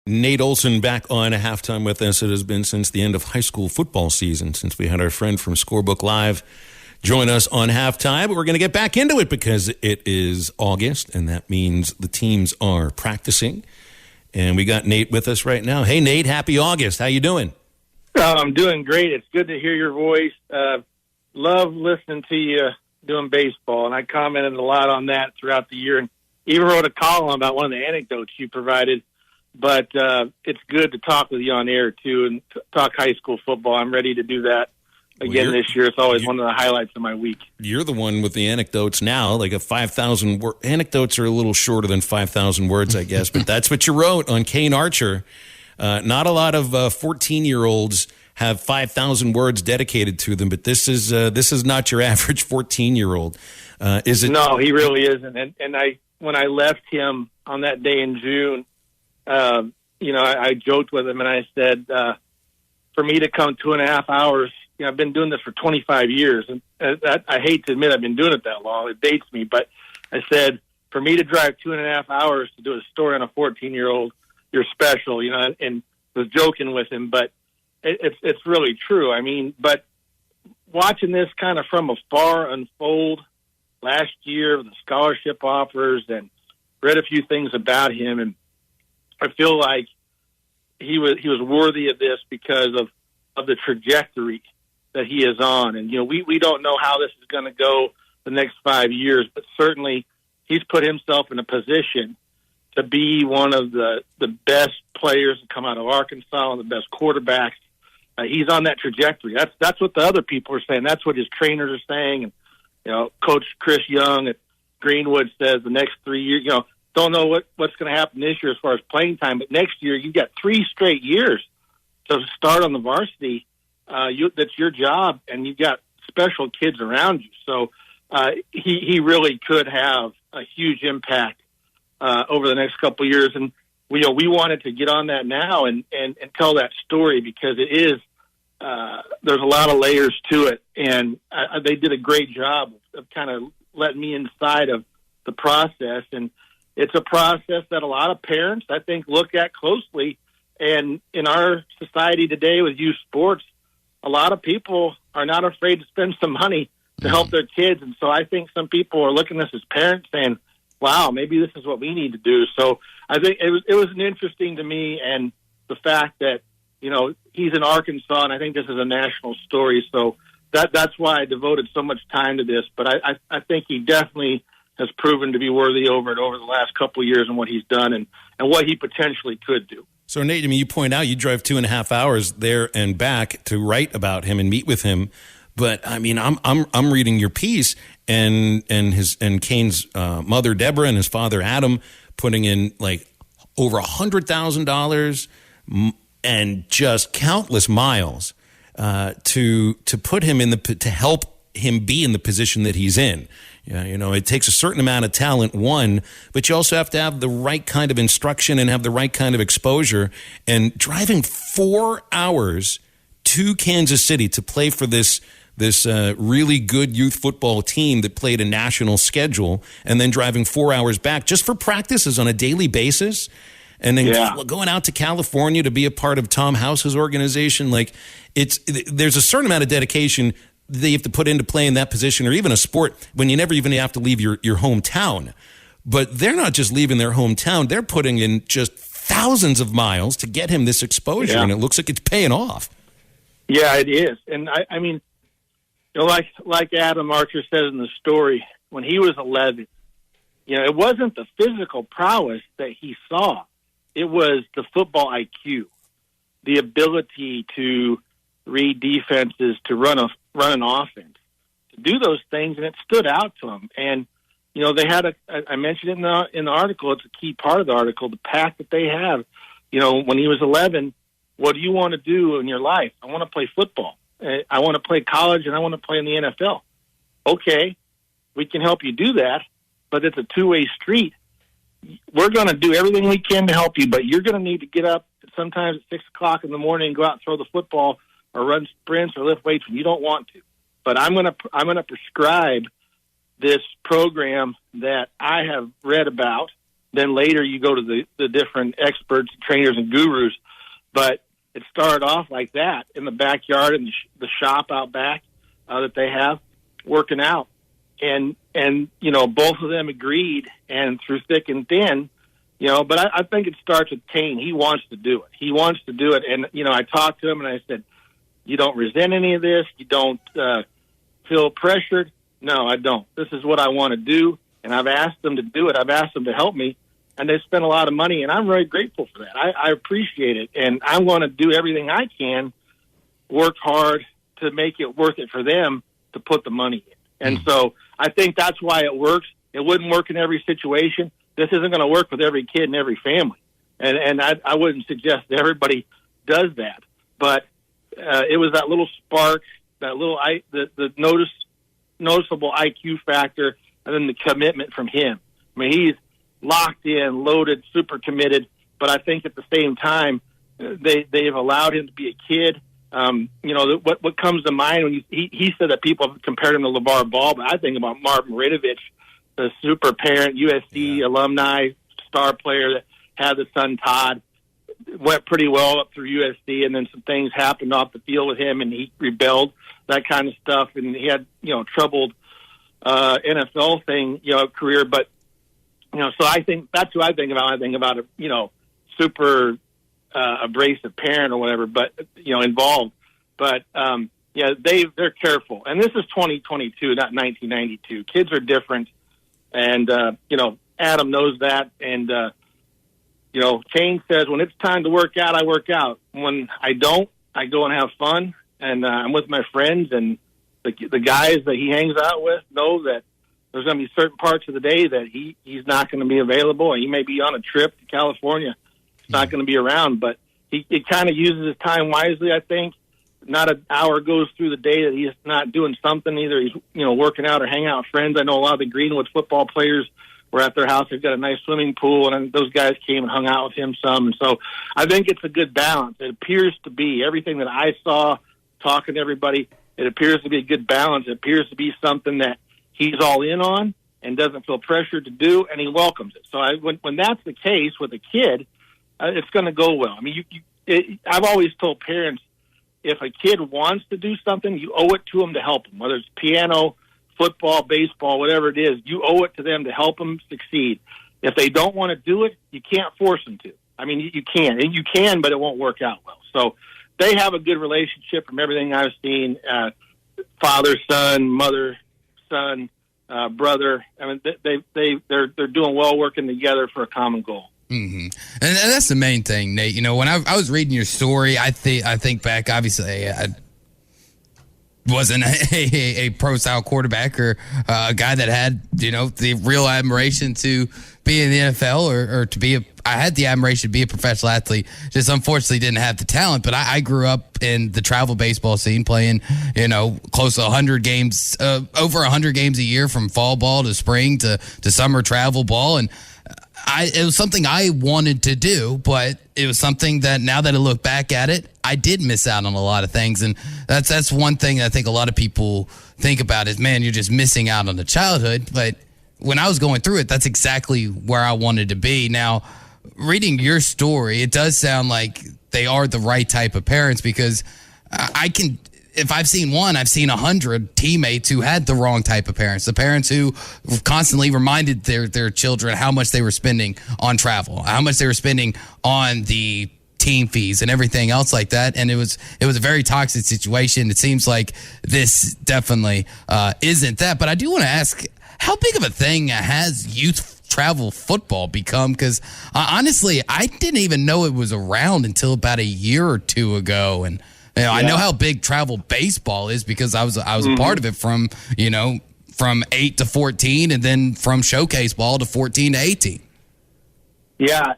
Nate Olson back on halftime with us. It has been since the end of high school football season, since we had our friend from Scorebook Live join us on halftime. We're going to get back into it because it is August, and that means the teams are practicing. And we got Nate with us right now. Hey, Nate, happy August. How you doing? I'm doing great. It's good to hear your voice. Love listening to you doing baseball, and I commented a lot on that throughout the year and even wrote a column about one of the anecdotes you provided. But it's good to talk with you on air, too, and talk high school football. I'm ready to do that again this year. It's always one of the highlights of my week. You're the one with the anecdotes now, like a 5,000 word. Anecdotes are a little shorter than 5,000 words, I guess, but that's what you wrote on Kane Archer. Not a lot of 14-year-olds have 5,000 words dedicated to them, but this is not your average 14-year-old. Is it? No, he really isn't. And when I left him on that day in June, I joked with him and I said, for me to come 2.5 hours, I've been doing this for 25 years, and I hate to admit I've been doing it that long. It dates me, but I said, for me to drive 2.5 hours to do a story on a 14-year-old, you're special, and was joking with him, but it's really true. I mean, but watching this kind of from afar unfold last year, the scholarship offers, and read a few things about him, and I feel like he was worthy of this because of the trajectory that he is on. And, we don't know how this is going to go the next 5 years, but certainly he's put himself in a position to be one of the best players to come out of Arkansas and the best quarterbacks. He's on that trajectory. That's what the other people are saying. That's what his trainers are saying. And, Coach Chris Young at Greenwood says the next 3 years, don't know what's going to happen this year as far as playing time, but next year you've got 3 straight years to start on the varsity. That's your job, and you've got special kids around you. So he really could have a huge impact over the next couple of years. And we wanted to get on that now and tell that story because it is there's a lot of layers to it, and they did a great job of kind of letting me inside of the process. And it's a process that a lot of parents, I think, look at closely. And in our society today with youth sports, a lot of people are not afraid to spend some money to help their kids. And so I think some people are looking at this as parents saying, wow, maybe this is what we need to do. So I think it was interesting to me, and the fact that, he's in Arkansas, and I think this is a national story. So that's why I devoted so much time to this. But I think he definitely has proven to be worthy over the last couple of years and what he's done and what he potentially could do. So, Nate, you point out you drive 2.5 hours there and back to write about him and meet with him. But I'm reading your piece, and Kane's mother Deborah and his father Adam putting in like over $100,000 and just countless miles to put him to help him be in the position that he's in. It takes a certain amount of talent, one, but you also have to have the right kind of instruction and have the right kind of exposure. And driving 4 hours to Kansas City to play for this really good youth football team that played a national schedule, and then driving 4 hours back just for practices on a daily basis, and then going out to California to be a part of Tom House's organization. There's a certain amount of dedication that you have to put into playing that position, or even a sport when you never even have to leave your hometown. But they're not just leaving their hometown. They're putting in just thousands of miles to get him this exposure, and it looks like it's paying off. Yeah, it is. And I mean, like Adam Archer says in the story, when he was 11, it wasn't the physical prowess that he saw. It was the football IQ, the ability to read defenses, to run an offense, to do those things, and it stood out to him. And they had I mentioned it in the article. It's a key part of the article. The path that they have. When he was 11, what do you want to do in your life? I want to play football. I want to play college, and I want to play in the NFL. Okay, we can help you do that, but it's a two-way street. We're going to do everything we can to help you, but you're going to need to get up sometimes at 6 o'clock in the morning and go out and throw the football or run sprints or lift weights when you don't want to. But I'm going to prescribe this program that I have read about Then later you go to the different experts, trainers, and gurus. But it started off like that in the backyard and the shop out back that they have working out. And both of them agreed, and through thick and thin, but I think it starts with Kane. He wants to do it. And, I talked to him and I said, you don't resent any of this? You don't feel pressured? No, I don't. This is what I want to do, and I've asked them to do it. I've asked them to help me, and they spent a lot of money, and I'm very grateful for that. I appreciate it, and I want to do everything I can, work hard to make it worth it for them to put the money in. And so I think that's why it works. It wouldn't work in every situation. This isn't going to work with every kid and every family, and I wouldn't suggest that everybody does that. But it was that little spark, that little the noticeable IQ factor, and then the commitment from him. I mean, he's locked in, loaded, super committed. But I think at the same time, they've allowed him to be a kid. What comes to mind when he said that people have compared him to LeVar Ball, but I think about Marv Marinovich, the super parent, USC alumni, star player that had the son Todd, went pretty well up through USC, and then some things happened off the field with him, and he rebelled, that kind of stuff, and he had troubled NFL thing career, but so I think that's who I think about. I think about a super abrasive parent or whatever, but involved. But they're careful, and this is 2022, not 1992. Kids are different, and Adam knows that, and Kane says, when it's time to work out, I work out. When I don't, I go and have fun, and I'm with my friends, and the guys that he hangs out with know that there's going to be certain parts of the day that he's not going to be available, and he may be on a trip to California. He's not going to be around, but he kind of uses his time wisely, I think. Not an hour goes through the day that he's not doing something. Either he's working out or hanging out with friends. I know a lot of the Greenwood football players were at their house. They've got a nice swimming pool, and those guys came and hung out with him some. And so I think it's a good balance. It appears to be everything that I saw talking to everybody. It appears to be a good balance. It appears to be something that he's all in on and doesn't feel pressured to do, and he welcomes it. So when that's the case with a kid, it's going to go well. I mean, I've always told parents, if a kid wants to do something, you owe it to them to help them, whether it's piano, football, baseball, whatever it is, you owe it to them to help them succeed. If they don't want to do it, you can't force them to. I mean, you can, and you can, but it won't work out well. So they have a good relationship from everything I've seen, father, son, mother, son, brother. I mean, they're doing well working together for a common goal. Mm-hmm. And that's the main thing, Nate. When I was reading your story, I think back, obviously, I wasn't a pro-style quarterback or a guy that had, the real admiration to be in the NFL or to be I had the admiration to be a professional athlete, just unfortunately didn't have the talent. But I grew up in the travel baseball scene, playing, close to 100 games, over 100 games a year, from fall ball to spring to summer travel ball. And it was something I wanted to do, but it was something that, now that I look back at it, I did miss out on a lot of things. And that's one thing I think a lot of people think about is, man, you're just missing out on the childhood. But when I was going through it, that's exactly where I wanted to be. Now, reading your story, it does sound like they are the right type of parents, because if I've seen one, I've seen 100 teammates who had the wrong type of parents. The parents who constantly reminded their children how much they were spending on travel, how much they were spending on the team fees and everything else like that. And it was a very toxic situation. It seems like this definitely isn't that. But I do want to ask, how big of a thing has youth travel football become? Because honestly, I didn't even know it was around until about a year or two ago. And I know how big travel baseball is, because I was a part of it from 8 to 14, and then from showcase ball to 14 to 18. Yeah,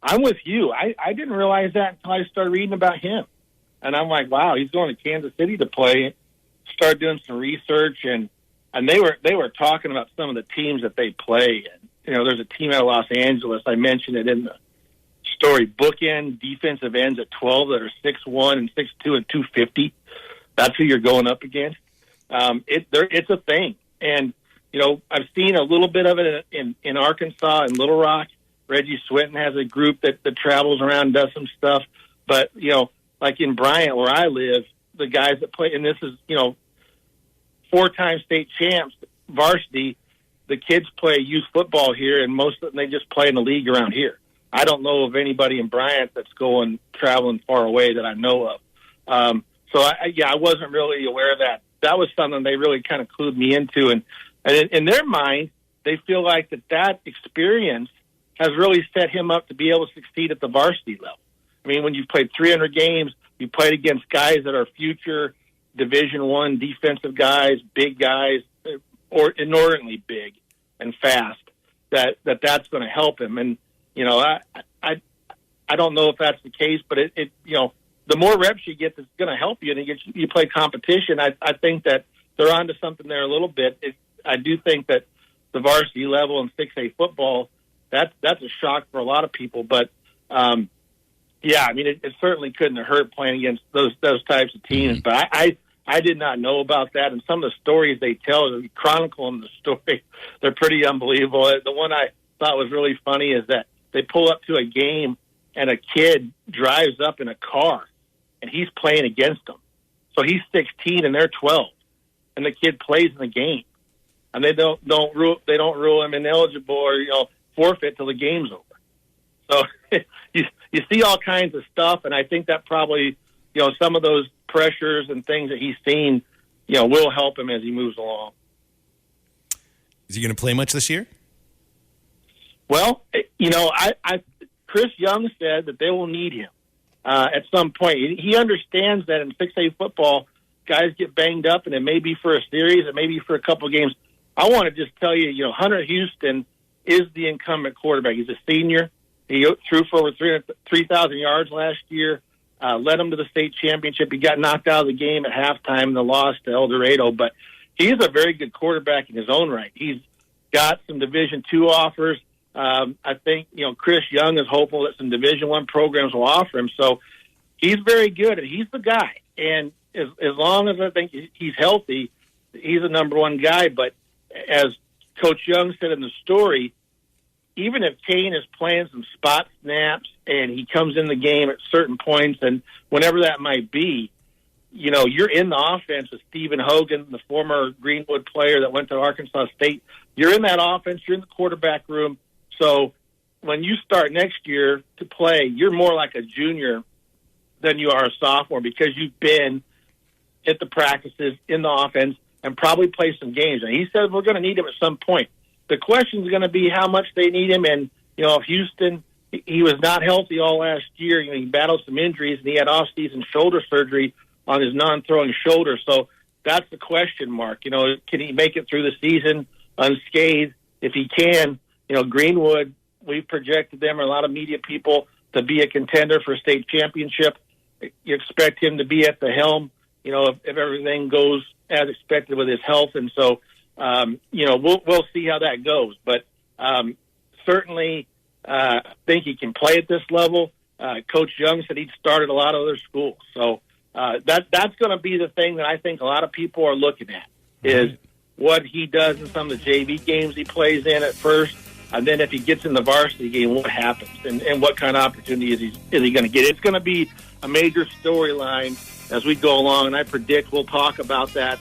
I'm with you. I didn't realize that until I started reading about him. And I'm like, wow, he's going to Kansas City to play. Started doing some research, and they were talking about some of the teams that they play. And, there's a team out of Los Angeles. I mentioned it in the story. Bookend defensive ends at 12 that are 6'1" and 6'2" and 250. That's who you're going up against. It's a thing. And, I've seen a little bit of it in Arkansas and Little Rock. Reggie Swinton has a group that travels around and does some stuff. But, like in Bryant, where I live, the guys that play, and this is, 4-time state champs, varsity, the kids play youth football here, and most of them, they just play in the league around here. I don't know of anybody in Bryant that's traveling far away that I know of. So I wasn't really aware of that. That was something they really kind of clued me into. And in their mind, they feel like that experience has really set him up to be able to succeed at the varsity level. I mean, when you've played 300 games, you played against guys that are future Division I defensive guys, big guys, or inordinately big and fast, that's going to help him. And, I don't know if that's the case, but the more reps you get, it's going to help you, and you play competition. I think that they're onto something there a little bit. I do think that the varsity level in 6A football, that's a shock for a lot of people. But it certainly couldn't have hurt playing against those types of teams. But I did not know about that, and some of the stories they tell, chronicling the story, they're pretty unbelievable. The one I thought was really funny is that they pull up to a game and a kid drives up in a car, and he's playing against them. So he's 16 and they're 12, and the kid plays in the game, and they don't rule him ineligible or forfeit till the game's over. So you see all kinds of stuff, and I think that probably some of those pressures and things that he's seen will help him as he moves along. Is he going to play much this year? Well, Chris Young said that they will need him at some point. He understands that in 6A football, guys get banged up, and it may be for a series, it may be for a couple of games. I want to just tell you, Hunter Houston is the incumbent quarterback. He's a senior. He threw for over 3,000 yards last year, led them to the state championship. He got knocked out of the game at halftime in the loss to El Dorado, but he's a very good quarterback in his own right. He's got some Division II offers. I think, Chris Young is hopeful that some Division I programs will offer him. So he's very good, and he's the guy. And as long as I think he's healthy, he's the number one guy. But as Coach Young said in the story, even if Kane is playing some spot snaps and he comes in the game at certain points, and whenever that might be, you're in the offense with Stephen Hogan, the former Greenwood player that went to Arkansas State. You're in that offense. You're in the quarterback room. So when you start next year to play, you're more like a junior than you are a sophomore, because you've been at the practices, in the offense, and probably play some games. And he says we're going to need him at some point. The question is going to be how much they need him. And, if Houston, he was not healthy all last year. He battled some injuries, and he had off-season shoulder surgery on his non-throwing shoulder. So that's the question mark. Can he make it through the season unscathed? If he can, Greenwood, we've projected them, or a lot of media people, to be a contender for a state championship. You expect him to be at the helm, if everything goes as expected with his health. And so, we'll see how that goes. But certainly think he can play at this level. Coach Young said he'd started a lot of other schools. So that's going to be the thing that I think a lot of people are looking at, is what he does in some of the JV games he plays in at first. And then if he gets in the varsity game, what happens, and what kind of opportunity is he going to get? It's going to be a major storyline as we go along, and I predict we'll talk about that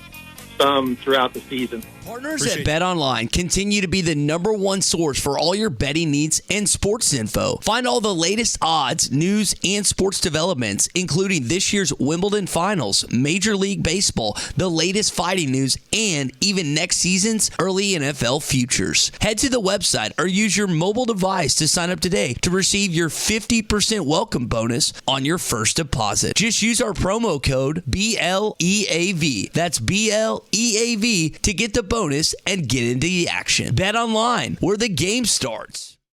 some throughout the season. Partners at BetOnline continue to be the #1 source for all your betting needs and sports info. Find all the latest odds, news, and sports developments, including this year's Wimbledon Finals, Major League Baseball, the latest fighting news, and even next season's early NFL futures. Head to the website or use your mobile device to sign up today to receive your 50% welcome bonus on your first deposit. Just use our promo code BLEAV. That's BLEAV to get the bonus and get into the action. Bet online, where the game starts.